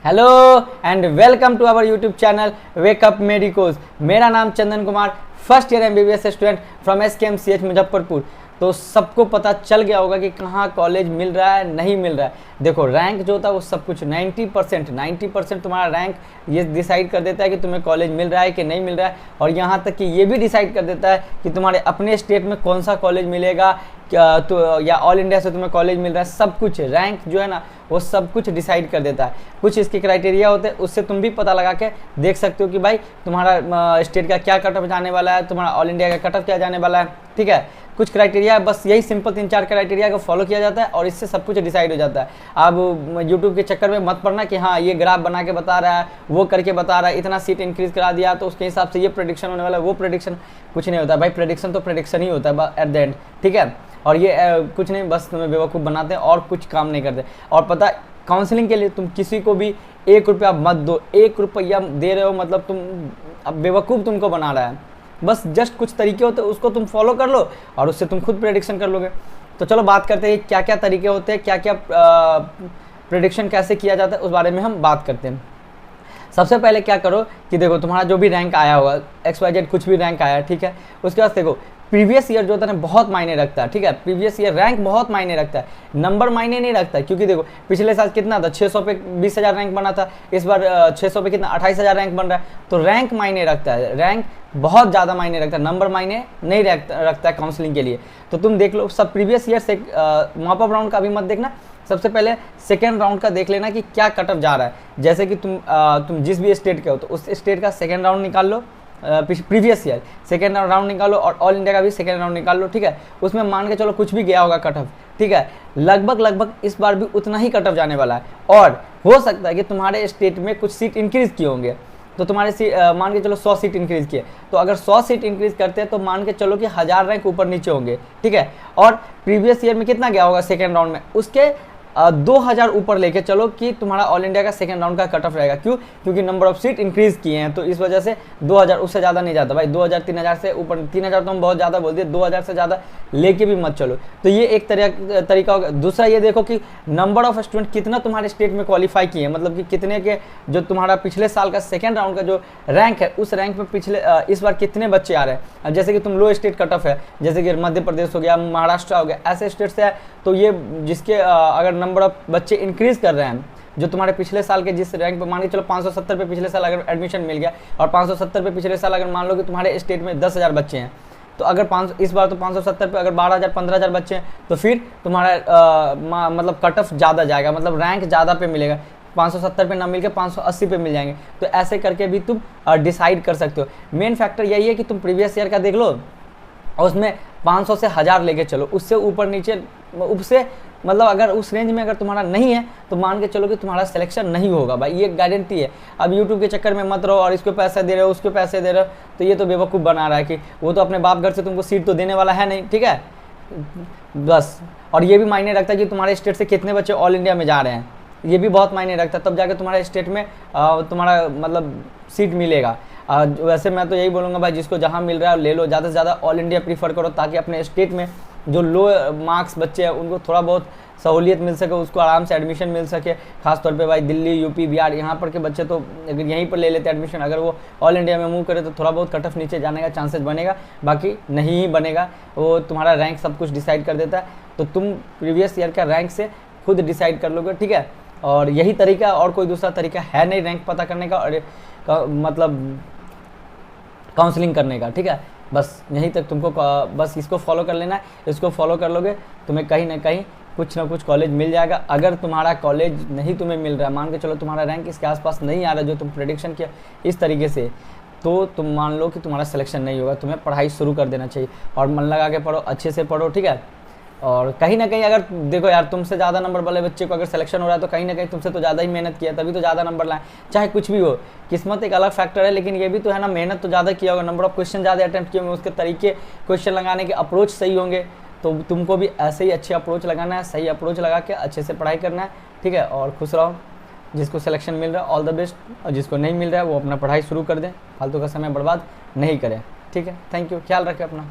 Hello and welcome to our YouTube channel wake up medicos. मेरा नाम Chandan Kumar, first year MBBS student from SKMCH Muzaffarpur. तो सबको पता चल गया होगा कि कहाँ कॉलेज मिल रहा है नहीं मिल रहा है। देखो रैंक जो होता है वो सब कुछ 90% तुम्हारा रैंक ये डिसाइड कर देता है कि तुम्हें कॉलेज मिल रहा है कि नहीं मिल रहा है, और यहाँ तक कि ये भी डिसाइड कर देता है कि तुम्हारे अपने स्टेट में कौन सा कॉलेज मिलेगा क्या, तो या ऑल इंडिया से तुम्हें कॉलेज मिल रहा है। सब कुछ रैंक जो है ना वो सब कुछ डिसाइड कर देता है। कुछ इसके क्राइटेरिया होते हैं, उससे तुम भी पता लगा के देख सकते हो कि भाई तुम्हारा स्टेट का क्या कट ऑफ जाने वाला है, तुम्हारा ऑल इंडिया का कट ऑफ क्या जाने वाला है। ठीक है, कुछ क्राइटेरिया, बस यही सिंपल 3-4 क्राइटेरिया को फॉलो किया जाता है और इससे सब कुछ डिसाइड हो जाता है। अब यूट्यूब के चक्कर में मत पड़ना कि हाँ ये ग्राफ बना के बता रहा है, वो करके बता रहा है, इतना सीट इंक्रीज करा दिया तो उसके हिसाब से ये प्रेडिक्शन होने वाला है, वो प्रेडिक्शन कुछ नहीं होता भाई। प्रेडिक्शन तो प्रेडिक्शन ही होता है एट द एंड। ठीक है, और ये कुछ नहीं, बस तुम्हें बेवकूफ़ बनाते हैं और कुछ काम नहीं करते। और पता काउंसलिंग के लिए तुम किसी को भी 1 रुपया मत दो। 1 रुपया दे रहे हो मतलब तुम अब बेवकूफ़ तुमको बना रहा है। बस जस्ट कुछ तरीके होते हैं, उसको तुम फॉलो कर लो और उससे तुम खुद प्रेडिक्शन कर लोगे। तो चलो बात करते हैं क्या क्या तरीके होते हैं, क्या क्या प्रेडिक्शन कैसे किया जाता है, उस बारे में हम बात करते हैं। सबसे पहले क्या करो कि देखो तुम्हारा जो भी रैंक आया होगा, XYZ कुछ भी रैंक आया, ठीक है, उसके बाद देखो प्रीवियस ईयर जो होता है ना बहुत मायने रखता है। ठीक है, प्रीवियस ईयर रैंक बहुत मायने रखता है, नंबर मायने नहीं रखता है। क्योंकि देखो पिछले साल कितना था, 600 पे 20,000 रैंक बना था, इस बार 600 पे कितना 28,000 रैंक बन रहा है। तो रैंक मायने रखता है, रैंक बहुत ज़्यादा मायने रखता है, नंबर मायने नहीं रखता है काउंसलिंग के लिए। तो तुम देख लो सब प्रीवियस ईयर से मॉप अप राउंड का भी मत देखना, सबसे पहले सेकेंड राउंड का देख लेना कि क्या कट ऑफ जा रहा है। जैसे कि तुम जिस भी स्टेट के हो तो उस स्टेट का सेकेंड राउंड निकाल लो, प्रीवियस ईयर सेकेंड राउंड निकालो, और ऑल इंडिया का भी सेकेंड राउंड निकाल लो। ठीक है, उसमें मान के चलो कुछ भी गया होगा कट ऑफ, ठीक है, लगभग इस बार भी उतना ही कट ऑफ जाने वाला है। और हो सकता है कि तुम्हारे स्टेट में कुछ सीट इंक्रीज किए होंगे, तो तुम्हारे मान के चलो 100 सीट इंक्रीज किए, तो अगर 100 सीट इंक्रीज करते हैं तो मान के चलो कि 1000 रैंक ऊपर नीचे होंगे। ठीक है, और प्रीवियस ईयर में कितना गया होगा सेकेंड राउंड में, उसके 2000 ऊपर लेके चलो कि तुम्हारा ऑल इंडिया का सेकंड राउंड का कट ऑफ रहेगा। क्यों? क्योंकि नंबर ऑफ सीट इंक्रीज किए हैं, तो इस वजह से 2000, उससे ज़्यादा नहीं जाता भाई। 2000-3000 से ऊपर, 3000 तो हम बहुत ज़्यादा बोल दिए, 2000 से ज़्यादा लेके भी मत चलो। तो ये एक तरीका होगा। दूसरा ये देखो कि नंबर ऑफ स्टूडेंट कितना तुम्हारे स्टेट में क्वालिफाई किए हैं, मतलब कि कितने के जो तुम्हारा पिछले साल का सेकेंड राउंड का जो रैंक है उस रैंक में पिछले इस बार कितने बच्चे आ रहे हैं। जैसे कि तुम लो स्टेट कट ऑफ है, जैसे कि मध्य प्रदेश हो गया, महाराष्ट्र हो गया, ऐसे स्टेट से है, तो ये जिसके अगर नंबर ऑफ बच्चे इंक्रीज कर रहे हैं, जो तुम्हारे पिछले साल के जिस रैंक पे मान के चलो 570 पे पिछले साल अगर एडमिशन मिल गया, और 570 पे पिछले साल अगर मान लो कि तुम्हारे स्टेट में 10,000 बच्चे हैं, तो अगर इस बार तो 570 पे अगर 12,000-15,000 बच्चे हैं, तो फिर तुम्हारा मतलब कट ऑफ ज़्यादा जाएगा, मतलब रैंक ज़्यादा पे मिलेगा। 570 पे ना मिलकर 580 पे मिल जाएंगे। तो ऐसे करके भी तुम डिसाइड कर सकते हो। मेन फैक्टर यही है कि तुम प्रीवियस ईयर का देख लो और उसमें 500 से 1000 लेके चलो, उससे ऊपर नीचे उससे मतलब अगर उस रेंज में अगर तुम्हारा नहीं है तो मान के चलो कि तुम्हारा सिलेक्शन नहीं होगा भाई, ये गारंटी है। अब यूट्यूब के चक्कर में मत रहो और इसको पैसे दे रहे हो उसको पैसे दे रहे हो, तो ये तो बेवकूफ़ बना रहा है कि वो तो अपने बाप घर से तुमको सीट तो देने वाला है नहीं। ठीक है, बस। और ये भी मायने रखता है कि तुम्हारे स्टेट से कितने बच्चे ऑल इंडिया में जा रहे हैं, ये भी बहुत मायने रखता है, तब जाके तुम्हारे स्टेट में तुम्हारा मतलब सीट मिलेगा। वैसे मैं तो यही बोलूँगा भाई, जिसको जहाँ मिल रहा है ले लो, ज़्यादा से ज़्यादा ऑल इंडिया प्रीफर करो, ताकि अपने स्टेट में जो लो मार्क्स बच्चे हैं उनको थोड़ा बहुत सहूलियत मिल सके, उसको आराम से एडमिशन मिल सके। खासतौर पे भाई दिल्ली, यूपी, बिहार यहाँ पर के बच्चे तो अगर यहीं पर ले लेते एडमिशन, अगर वो ऑल इंडिया में मूव करे तो थोड़ा बहुत कट ऑफ नीचे जाने का चांसेस बनेगा, बाकी नहीं ही बनेगा। वो तुम्हारा रैंक सब कुछ डिसाइड कर देता है, तो तुम प्रीवियस ईयर का रैंक से खुद डिसाइड कर लोगे। ठीक है, और यही तरीका, और कोई दूसरा तरीका है नहीं रैंक पता करने का और मतलब काउंसलिंग करने का। ठीक है, बस यहीं तक तुमको बस इसको फॉलो कर लेना है। इसको फॉलो कर लोगे तुम्हें कहीं ना कहीं कुछ ना कुछ कॉलेज मिल जाएगा। अगर तुम्हारा कॉलेज नहीं तुम्हें मिल रहा है, मान के चलो तुम्हारा रैंक इसके आसपास नहीं आ रहा जो तुम प्रेडिक्शन किया इस तरीके से, तो तुम मान लो कि तुम्हारा सिलेक्शन नहीं होगा। तुम्हें पढ़ाई शुरू कर देना चाहिए और मन लगा के पढ़ो, अच्छे से पढ़ो। ठीक है, और कहीं ना कहीं अगर देखो यार तुमसे ज़्यादा नंबर वाले बच्चे को अगर सिलेक्शन हो रहा है तो कहीं ना कहीं तुमसे तो ज़्यादा ही मेहनत किया, तभी तो ज़्यादा नंबर लाए। चाहे कुछ भी हो, किस्मत एक अलग फैक्टर है, लेकिन ये भी तो है ना, मेहनत तो ज़्यादा किया होगा, नंबर ऑफ क्वेश्चन ज़्यादा अटैम्प्ट किए होंगे, उसके तरीके क्वेश्चन लगाने के अप्रोच सही होंगे। तो तुमको भी ऐसे ही अच्छे अप्रोच लगाना है, सही अप्रोच लगा के अच्छे से पढ़ाई करना है। ठीक है, और खुश रहो। जिसको सिलेक्शन मिल रहा है ऑल द बेस्ट, और जिसको नहीं मिल रहा है वो अपना पढ़ाई शुरू कर दें, फालतू का समय बर्बाद नहीं करें। ठीक है, थैंक यू, ख्याल रखें अपना।